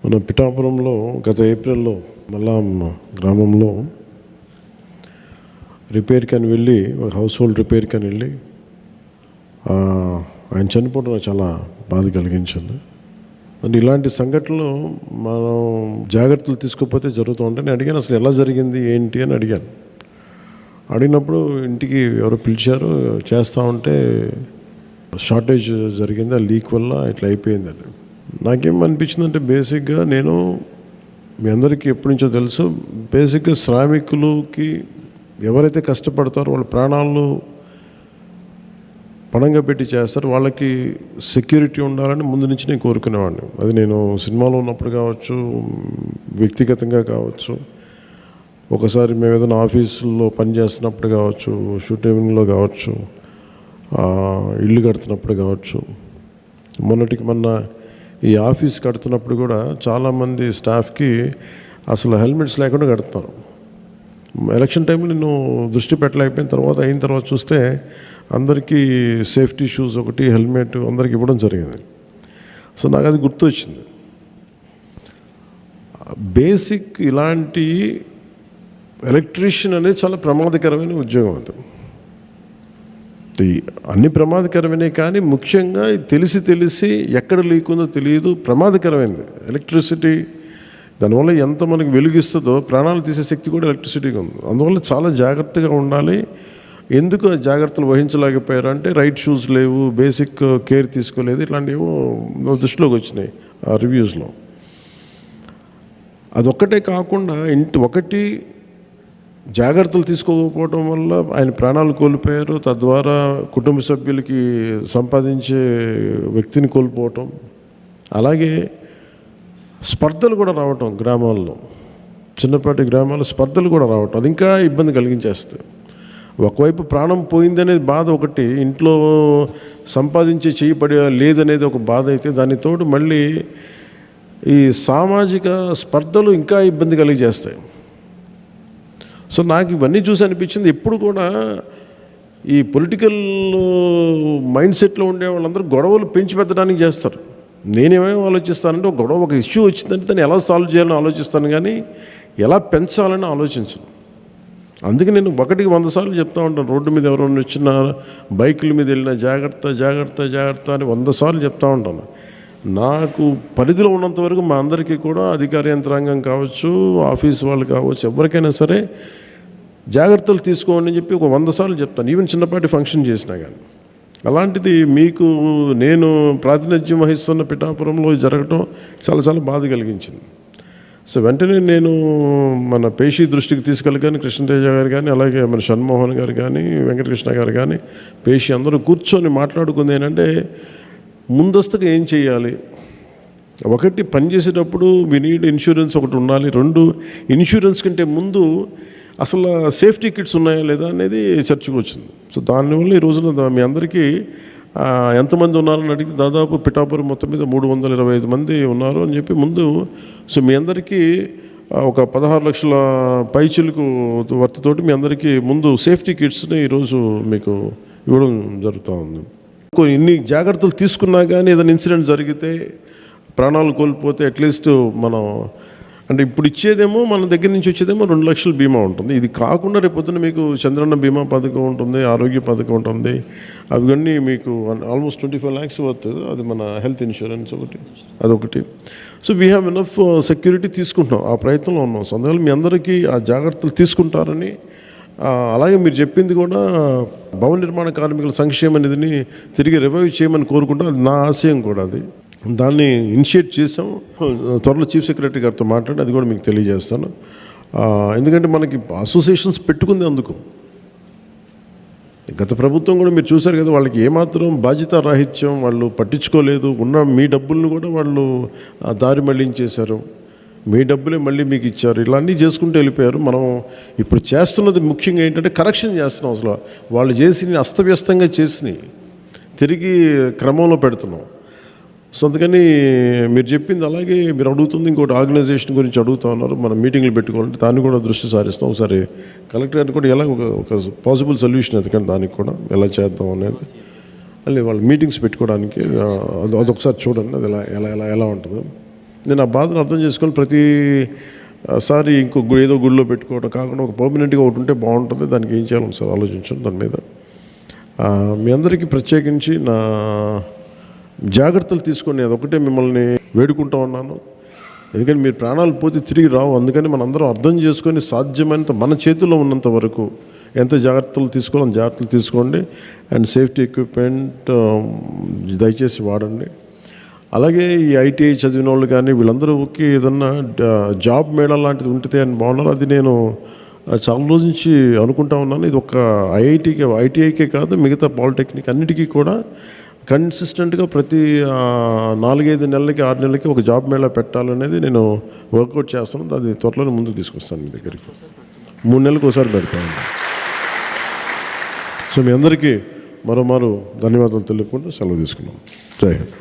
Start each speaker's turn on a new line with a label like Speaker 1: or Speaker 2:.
Speaker 1: మన పిఠాపురంలో గత ఏప్రిల్లో మల్లాం గ్రామంలో రిపేర్కి అని వెళ్ళి, ఒక హౌస్ హోల్డ్ రిపేర్కి అని వెళ్ళి ఆయన చనిపోవడం నాకు చాలా బాధ కలిగించింది. అంటే ఇలాంటి సంఘటనలు మనం జాగ్రత్తలు తీసుకోకపోతే జరుగుతూ ఉంటాయి. నేను అడిగాను, అసలు ఎలా జరిగింది ఏంటి అని అడిగాను. అడిగినప్పుడు ఇంటికి ఎవరో పిలిచారు, చేస్తూ ఉంటే షార్టేజ్ జరిగింది, ఆ లీక్ వల్ల ఇట్లా అయిపోయిందని. నాకేమనిపించిందంటే, బేసిక్గా నేను మీ అందరికీ ఎప్పటి నుంచో తెలుసు, బేసిక్గా శ్రామికులకి ఎవరైతే కష్టపడతారో వాళ్ళ ప్రాణాలు పణంగా పెట్టి చేస్తారు, వాళ్ళకి సెక్యూరిటీ ఉండాలని ముందు నుంచి నేను కోరుకునేవాడిని. అది నేను సినిమాలో ఉన్నప్పుడు కావచ్చు, వ్యక్తిగతంగా కావచ్చు, ఒకసారి మేము ఏదైనా ఆఫీసుల్లో పనిచేస్తున్నప్పుడు కావచ్చు, షూటింగ్లో కావచ్చు, ఇల్లు కడుతున్నప్పుడు కావచ్చు. మొన్న ఈ ఆఫీస్ కడుతున్నప్పుడు కూడా చాలామంది స్టాఫ్కి అసలు హెల్మెట్స్ లేకుండా కడుతున్నారు. ఎలక్షన్ టైంలో నేను దృష్టి పెట్టలేకపోయిన తర్వాత అయిన తర్వాత చూస్తే అందరికీ సేఫ్టీ షూస్ ఒకటి, హెల్మెట్ అందరికి ఇవ్వడం జరిగింది. సో నాకు అది గుర్తొచ్చింది. బేసిక్ ఇలాంటి ఎలక్ట్రీషియన్ అనేది చాలా ప్రమాదకరమైన ఉద్యోగం. అది అన్ని ప్రమాదకరమైనవి, కానీ ముఖ్యంగా తెలిసి ఎక్కడ లీక్ ఉందో తెలియదు, ప్రమాదకరమైనది ఎలక్ట్రిసిటీ. దానివల్ల ఎంత మనకు వెలుగిస్తుందో ప్రాణాలు తీసే శక్తి కూడా ఎలక్ట్రిసిటీగా ఉంది. అందువల్ల చాలా జాగ్రత్తగా ఉండాలి. ఎందుకు జాగ్రత్తలు వహించలేకపోయారు అంటే, రైట్ షూస్ లేవు, బేసిక్ కేర్ తీసుకోలేదు, ఇట్లాంటివి దృష్టిలోకి వచ్చినాయి ఆ రివ్యూస్లో. అదొక్కటే కాకుండా ఒకటి జాగ్రత్తలు తీసుకోకపోవడం వల్ల ఆయన ప్రాణాలు కోల్పోయారు, తద్వారా కుటుంబ సభ్యులకి సంపాదించే వ్యక్తిని కోల్పోవటం, అలాగే స్పర్ధలు కూడా రావటం, గ్రామాల్లో చిన్నపాటి గ్రామాల్లో స్పర్ధలు కూడా రావటం, అది ఇంకా ఇబ్బంది కలిగించేస్తాయి. ఒకవైపు ప్రాణం పోయిందనేది బాధ ఒకటి, ఇంట్లో సంపాదించే చేయబడి లేదనేది ఒక బాధ అయితే, దానితోడు మళ్ళీ ఈ సామాజిక స్పర్ధలు ఇంకా ఇబ్బంది కలిగజేస్తాయి. సో నాకు ఇవన్నీ చూసి అనిపించింది, ఎప్పుడు కూడా ఈ పొలిటికల్ మైండ్ సెట్లో ఉండే వాళ్ళందరూ గొడవలు పెంచి పెట్టడానికి చేస్తారు. నేనేమేమి ఆలోచిస్తానంటే, ఒక గొడవ, ఒక ఇష్యూ వచ్చిందంటే దాన్ని ఎలా సాల్వ్ చేయాలని ఆలోచిస్తాను, కానీ ఎలా పెంచాలని ఆలోచించను. అందుకే నేను 100 సార్లు చెప్తూ ఉంటాను, రోడ్డు మీద ఎవరైనా వచ్చినా, బైకుల మీద వెళ్ళినా జాగ్రత్త అని 100 సార్లు చెప్తూ ఉంటాను. నాకు పరిధిలో ఉన్నంత వరకు మా అందరికీ కూడా అధికార యంత్రాంగం కావచ్చు, ఆఫీస్ వాళ్ళు కావచ్చు, ఎవరికైనా సరే జాగ్రత్తలు తీసుకోండి అని చెప్పి ఒక 100 సార్లు చెప్తాను, ఈవెన్ చిన్నపాటి ఫంక్షన్ చేసినా కానీ. అలాంటిది మీకు నేను ప్రాతినిధ్యం వహిస్తున్న పిఠాపురంలో జరగటం చాలా బాధ కలిగించింది. సో వెంటనే నేను మన పేషి దృష్టికి తీసుకెళ్ళగానే కృష్ణతేజ గారు కానీ, అలాగే మన షణ్మోహన్ గారు కానీ, వెంకటకృష్ణ గారు కానీ, పేషి అందరూ కూర్చొని మాట్లాడుకుంది ఏంటంటే, ముందస్తుగా ఏం చేయాలి. ఒకటి, పనిచేసేటప్పుడు వి నీడ్ ఇన్సూరెన్స్ ఒకటి ఉండాలి. 2, ఇన్సూరెన్స్ కంటే ముందు అసలు సేఫ్టీ కిట్స్ ఉన్నాయా లేదా అనేది చర్చకు వచ్చింది. సో దానివల్ల ఈ రోజున మీ అందరికీ ఎంతమంది ఉన్నారని అడిగితే, దాదాపు పిఠాపురం మొత్తం మీద 325 మంది ఉన్నారు అని చెప్పి ముందు. సో మీ అందరికీ ఒక 16 లక్షల పైచిలకు వర్తతోటి మీ అందరికీ ముందు సేఫ్టీ కిట్స్ని ఈరోజు మీకు ఇవ్వడం జరుగుతూ ఉంది. ఇన్ని జాగ్రత్తలు తీసుకున్నా కానీ ఏదైనా ఇన్సిడెంట్ జరిగితే, ప్రాణాలు కోల్పోతే, అట్లీస్ట్ మనం అంటే ఇప్పుడు ఇచ్చేదేమో మన దగ్గర నుంచి వచ్చేదేమో 2 లక్షల బీమా ఉంటుంది. ఇది కాకుండా రేపొద్దున మీకు చంద్రన్న బీమా పథకం ఉంటుంది, ఆరోగ్య పథకం ఉంటుంది, అవన్నీ మీకు ఆల్మోస్ట్ 25 lakhs వర్త్. అది మన హెల్త్ ఇన్సూరెన్స్ అదొకటి. So we have enough security తీసుకుంటున్నాం, ఆ ప్రయత్నంలో ఉన్నాం. సో అందువల్ల మీ అందరికీ ఆ జాగ్రత్తలు తీసుకుంటారని, అలాగే మీరు చెప్పింది కూడా భవన నిర్మాణ కార్మికుల సంక్షేమ నిధిని తిరిగి రివైవ్ చేయమని కోరుకుంటాం. అది నా ఆశయం కూడా. అది దాన్ని ఇనిషియేట్ చేసాం. త్వరలో చీఫ్ సెక్రటరీ గారితో మాట్లాడి అది కూడా మీకు తెలియజేస్తాను. ఎందుకంటే మనకి అసోసియేషన్స్ పెట్టుకుంది అందుకు. గత ప్రభుత్వం కూడా మీరు చూశారు కదా, వాళ్ళకి ఏమాత్రం బాధ్యత రాహిత్యం, వాళ్ళు పట్టించుకోలేదు. ఉన్న మీ డబ్బులను కూడా వాళ్ళు దారి మళ్లించేశారు, మీ డబ్బులే మళ్ళీ మీకు ఇచ్చారు, ఇలా అన్నీ చేసుకుంటూ వెళ్ళిపోయారు. మనం ఇప్పుడు చేస్తున్నది ముఖ్యంగా ఏంటంటే కరెక్షన్ చేస్తున్నాం. అసలు వాళ్ళు చేసి అస్తవ్యస్తంగా చేసినాయి తిరిగి క్రమంలో పెడుతున్నాం. సో అందుకని మీరు చెప్పింది, అలాగే మీరు అడుగుతుంది ఇంకోటి ఆర్గనైజేషన్ గురించి అడుగుతూ ఉన్నారు. మనం మీటింగ్లు పెట్టుకోవాలంటే దాన్ని కూడా దృష్టి సారిస్తాం. ఒకసారి కలెక్టర్ గారిని కూడా ఎలా ఒక పాసిబుల్ సొల్యూషన్ ఎందుకంటే దానికి కూడా ఎలా చేద్దాం అనేది, అలా వాళ్ళు మీటింగ్స్ పెట్టుకోవడానికి అదొకసారి చూడండి, అది ఎలా ఉంటుందో. నేను ఆ బాధను అర్థం చేసుకొని ప్రతిసారి ఏదో గుడిలో పెట్టుకోవడం కాకుండా ఒక పర్మనెంట్గా ఒకటి ఉంటే బాగుంటుంది. దానికి ఏం చేయాలి సార్ ఆలోచించండి దాని మీద. మీ అందరికీ ప్రత్యేకించి నా జాగ్రత్తలు తీసుకొని అదొకటే మిమ్మల్ని వేడుకుంటూ ఉన్నాను. ఎందుకంటే మీరు ప్రాణాలు పోతే తిరిగి రావు. అందుకని మనందరం అర్థం చేసుకొని సాధ్యమైనంత మన చేతుల్లో ఉన్నంత వరకు ఎంత జాగ్రత్తలు తీసుకోవాలో జాగ్రత్తలు తీసుకోండి. అండ్ సేఫ్టీ ఎక్విప్మెంట్ దయచేసి వాడండి. అలాగే ఈ ఐటీఐ చదివిన వాళ్ళు కానీ వీళ్ళందరూకి ఏదన్నా జాబ్ మేళా లాంటిది అని బాగున్నారు. అది నేను చాలా రోజు నుంచి అనుకుంటా ఉన్నాను. ఇది ఒక ఐటీఐకే కాదు, మిగతా పాలిటెక్నిక్ అన్నిటికీ కూడా కన్సిస్టెంట్గా ప్రతి 4-5 నెలలకి 6 నెలలకి ఒక జాబ్ మేళా పెట్టాలనేది నేను వర్కౌట్ చేస్తాను. అది త్వరలోనే ముందుకు తీసుకొస్తాను మీ దగ్గరికి. 3 నెలలకు ఒకసారి పెడతాను. సో మీ అందరికీ మరోమారు ధన్యవాదాలు తెలుపుకుంటూ సెలవు తీసుకున్నాం. జై హింద్.